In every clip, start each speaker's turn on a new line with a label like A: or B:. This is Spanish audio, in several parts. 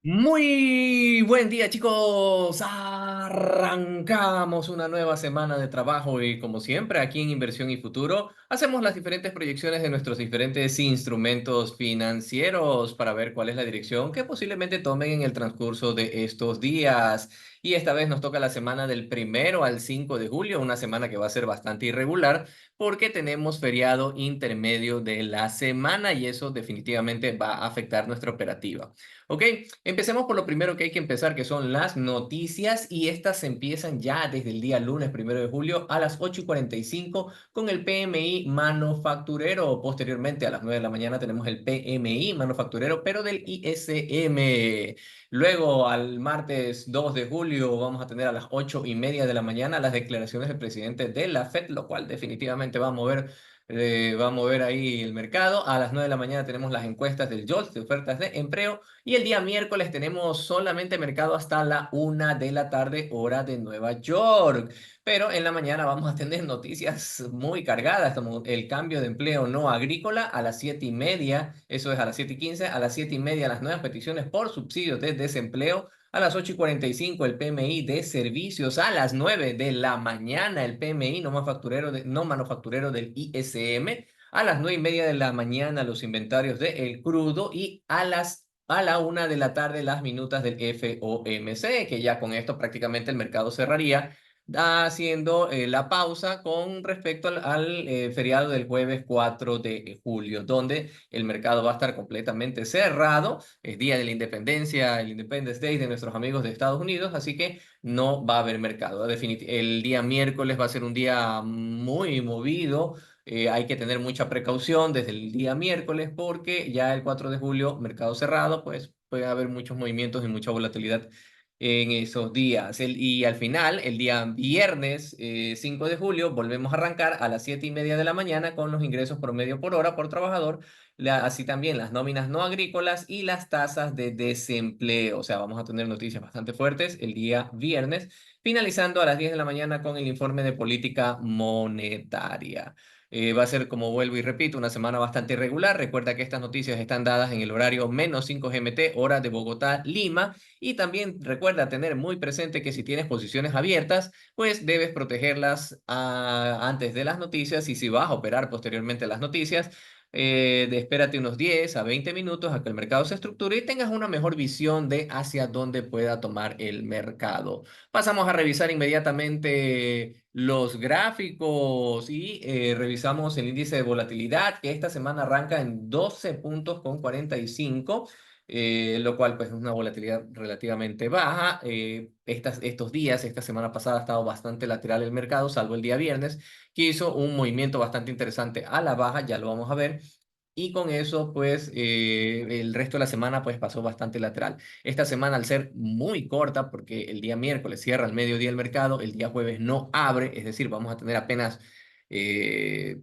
A: Muy buen día, chicos. Arrancamos una nueva semana de trabajo y como siempre aquí en Inversión y Futuro hacemos las diferentes proyecciones de nuestros diferentes instrumentos financieros para ver cuál es la dirección que posiblemente tomen en el transcurso de estos días. Y esta vez nos toca la semana del 1 al 5 de julio, una semana que va a ser bastante irregular porque tenemos feriado intermedio de la semana y eso definitivamente va a afectar nuestra operativa. ¿Ok? Empecemos por lo primero que hay que empezar, que son las noticias, y estas empiezan ya desde el día lunes 1 de julio a las 8:45 con el PMI manufacturero. Posteriormente, a las 9 de la mañana, tenemos el PMI manufacturero, pero del ISM. Luego, al martes 2 de julio, vamos a tener a las 8:30 de la mañana las declaraciones del presidente de la Fed, lo cual definitivamente va a mover ahí el mercado. A las 9 de la mañana tenemos las encuestas del JOLTS de ofertas de empleo. Y el día miércoles tenemos solamente mercado hasta la 1 de la tarde, hora de Nueva York. Pero en la mañana vamos a tener noticias muy cargadas, como el cambio de empleo no agrícola a las 7:30, eso es a las 7:15, a las 7:30 las nuevas peticiones por subsidios de desempleo, a las 8:45 el PMI de servicios, a las 9 de la mañana el PMI no manufacturero del ISM, a las 9:30 de la mañana los inventarios del crudo y a la 1 de la tarde las minutas del FOMC, que ya con esto prácticamente el mercado cerraría, haciendo la pausa con respecto al feriado del jueves 4 de julio, donde el mercado va a estar completamente cerrado. Es día de la independencia, el Independence Day de nuestros amigos de Estados Unidos, así que no va a haber mercado. El día miércoles va a ser un día muy movido. Hay que tener mucha precaución desde el día miércoles porque ya el 4 de julio, mercado cerrado, pues puede haber muchos movimientos y mucha volatilidad en esos días. Y al final, el día viernes 5 de julio, volvemos a arrancar a las 7:30 de la mañana con los ingresos promedio por hora por trabajador, así también las nóminas no agrícolas y las tasas de desempleo. O sea, vamos a tener noticias bastante fuertes el día viernes, finalizando a las 10 de la mañana con el informe de política monetaria. Va a ser, como vuelvo y repito, una semana bastante irregular. Recuerda que estas noticias están dadas en el horario -5 GMT, hora de Bogotá, Lima. Y también recuerda tener muy presente que si tienes posiciones abiertas, pues debes protegerlas antes de las noticias, y si vas a operar posteriormente las noticias, espérate unos 10 a 20 minutos a que el mercado se estructure y tengas una mejor visión de hacia dónde pueda tomar el mercado. Pasamos a revisar inmediatamente los gráficos y revisamos el índice de volatilidad, que esta semana arranca en 12 puntos con 45, lo cual pues es una volatilidad relativamente baja. Estos días, esta semana pasada ha estado bastante lateral el mercado, salvo el día viernes, que hizo un movimiento bastante interesante a la baja, ya lo vamos a ver. Y con eso, pues, el resto de la semana, pues, pasó bastante lateral. Esta semana, al ser muy corta, porque el día miércoles cierra al mediodía el mercado, el día jueves no abre, es decir, vamos a tener apenas eh,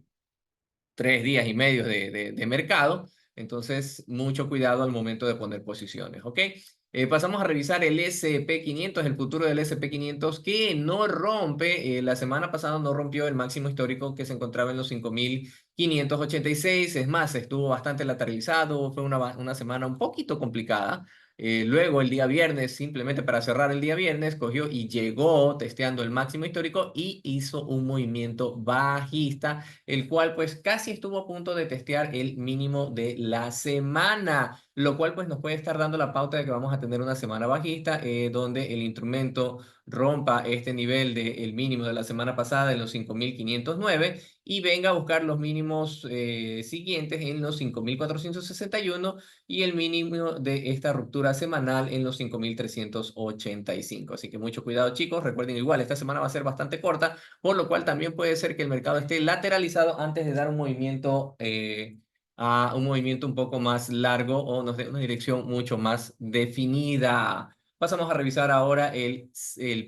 A: 3 días y medio de mercado. Entonces, mucho cuidado al momento de poner posiciones, ¿ok? Pasamos a revisar el S&P 500, el futuro del S&P 500, que no rompe. La semana pasada no rompió el máximo histórico que se encontraba en los 5.586. Es más, estuvo bastante lateralizado, fue una semana un poquito complicada. Luego el día viernes, simplemente para cerrar el día viernes, cogió y llegó testeando el máximo histórico y hizo un movimiento bajista, el cual pues casi estuvo a punto de testear el mínimo de la semana, lo cual pues nos puede estar dando la pauta de que vamos a tener una semana bajista, donde el instrumento rompa este nivel del mínimo de la semana pasada en los 5.509 y venga a buscar los mínimos siguientes en los 5.461 y el mínimo de esta ruptura semanal en los 5.385. Así que mucho cuidado, chicos. Recuerden, igual esta semana va a ser bastante corta, por lo cual también puede ser que el mercado esté lateralizado antes de dar un movimiento un poco más largo o nos dé una dirección mucho más definida. Pasamos a revisar ahora el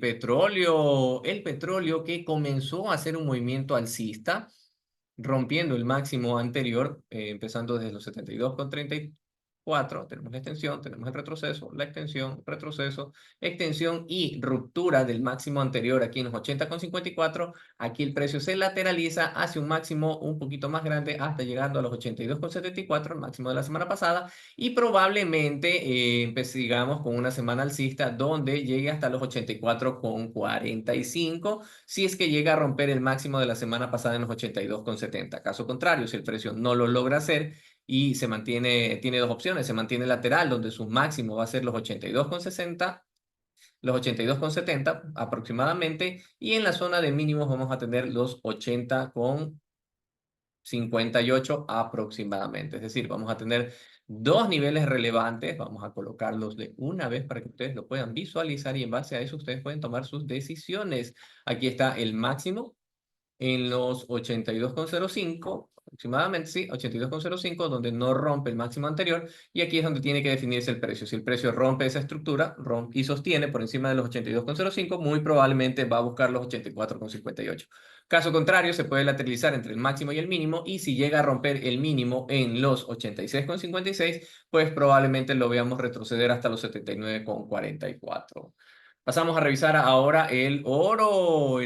A: petróleo. El petróleo, que comenzó a hacer un movimiento alcista, rompiendo el máximo anterior, empezando desde los 72,30 4, tenemos la extensión, tenemos el retroceso, la extensión, retroceso, extensión y ruptura del máximo anterior aquí en los 80,54. Aquí el precio se lateraliza hacia un máximo un poquito más grande hasta llegando a los 82,74, el máximo de la semana pasada, y probablemente sigamos con una semana alcista donde llegue hasta los 84,45 si es que llega a romper el máximo de la semana pasada en los 82,70. Caso contrario, si el precio no lo logra hacer y se mantiene, tiene dos opciones: se mantiene lateral, donde su máximo va a ser los 82,60, los 82,70 aproximadamente, y en la zona de mínimos vamos a tener los 80,58 aproximadamente. Es decir, vamos a tener dos niveles relevantes. Vamos a colocarlos de una vez para que ustedes lo puedan visualizar y en base a eso ustedes pueden tomar sus decisiones. Aquí está el máximo en los 82,05, aproximadamente, sí, 82,05, donde no rompe el máximo anterior, y aquí es donde tiene que definirse el precio. Si el precio rompe esa estructura y sostiene por encima de los 82,05, muy probablemente va a buscar los 84,58. Caso contrario, se puede lateralizar entre el máximo y el mínimo, y si llega a romper el mínimo en los 86,56, pues probablemente lo veamos retroceder hasta los 79,44. Pasamos a revisar ahora el oro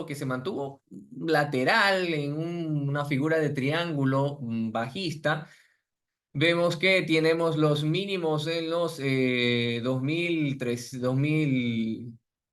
A: que se mantuvo lateral en una figura de triángulo bajista. Vemos que tenemos los mínimos en los 2000,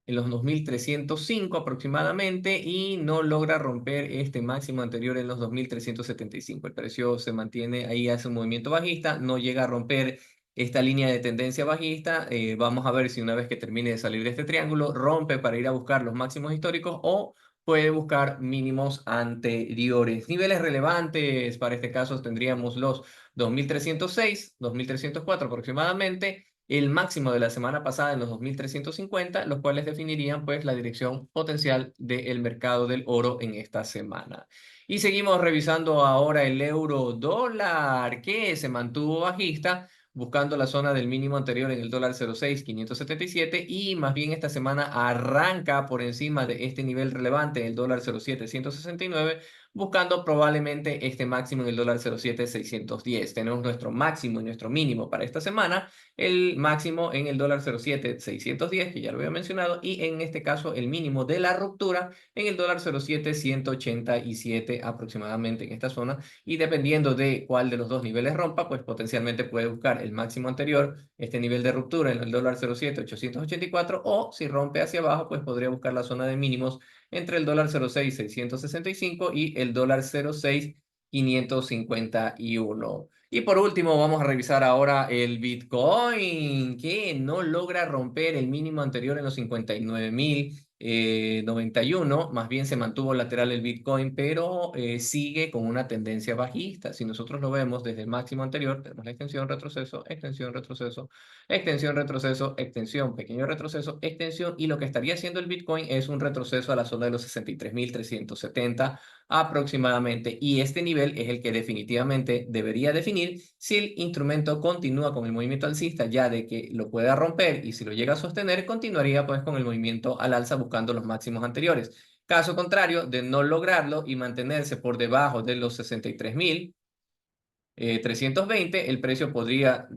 A: en los 2305 aproximadamente, y no logra romper este máximo anterior en los 2375. El precio se mantiene ahí, hace un movimiento bajista, no llega a romper esta línea de tendencia bajista. Vamos a ver si una vez que termine de salir de este triángulo rompe para ir a buscar los máximos históricos o puede buscar mínimos anteriores. Niveles relevantes para este caso tendríamos los 2306, 2304 aproximadamente, el máximo de la semana pasada en los 2350, los cuales definirían pues la dirección potencial del mercado del oro en esta semana. Y seguimos revisando ahora el euro dólar, que se mantuvo bajista, buscando la zona del mínimo anterior en el dólar 0,6577, y más bien esta semana arranca por encima de este nivel relevante, el dólar 0,7169, buscando probablemente este máximo en el dólar 0,7610. Tenemos nuestro máximo y nuestro mínimo para esta semana: el máximo en el dólar 0,7610, que ya lo había mencionado, y en este caso el mínimo de la ruptura en el dólar 0,7187 aproximadamente en esta zona, y dependiendo de cuál de los dos niveles rompa, pues potencialmente puede buscar el máximo anterior, este nivel de ruptura en el dólar 0,7884, o si rompe hacia abajo, pues podría buscar la zona de mínimos entre el dólar 0,665 y el dólar 0,6551. Y por último, vamos a revisar ahora el Bitcoin, que no logra romper el mínimo anterior en los 59,091. Más bien se mantuvo lateral el Bitcoin, pero sigue con una tendencia bajista. Si nosotros lo vemos desde el máximo anterior, tenemos la extensión, retroceso, extensión, retroceso, extensión, retroceso, extensión, pequeño retroceso, extensión, y lo que estaría haciendo el Bitcoin es un retroceso a la zona de los 63,370 aproximadamente, y este nivel es el que definitivamente debería definir si el instrumento continúa con el movimiento alcista, ya de que lo pueda romper, y si lo llega a sostener, continuaría pues con el movimiento al alza buscando los máximos anteriores. Caso contrario, de no lograrlo y mantenerse por debajo de los 63,320, el precio podría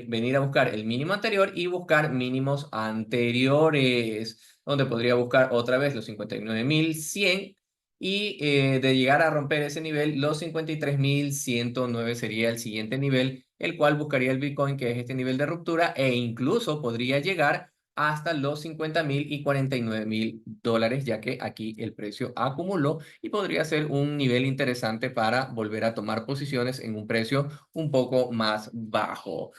A: venir a buscar el mínimo anterior y buscar mínimos anteriores, donde podría buscar otra vez los 59,100, y de llegar a romper ese nivel, los 53,109 sería el siguiente nivel, el cual buscaría el Bitcoin, que es este nivel de ruptura, e incluso podría llegar hasta los 50,000 y 49,000 dólares, ya que aquí el precio acumuló, y podría ser un nivel interesante para volver a tomar posiciones en un precio un poco más bajo.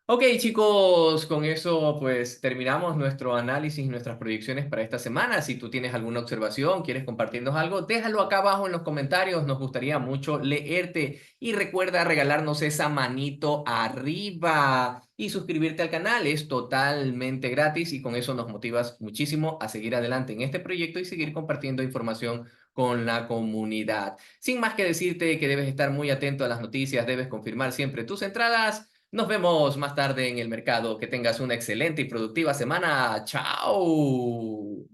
A: Ok, chicos, con eso pues terminamos nuestro análisis y nuestras proyecciones para esta semana. Si tú tienes alguna observación, quieres compartirnos algo, déjalo acá abajo en los comentarios. Nos gustaría mucho leerte. Y recuerda regalarnos esa manito arriba y suscribirte al canal. Es totalmente gratis y con eso nos motivas muchísimo a seguir adelante en este proyecto y seguir compartiendo información con la comunidad. Sin más que decirte que debes estar muy atento a las noticias, debes confirmar siempre tus entradas. Nos vemos más tarde en el mercado. Que tengas una excelente y productiva semana. ¡Chao!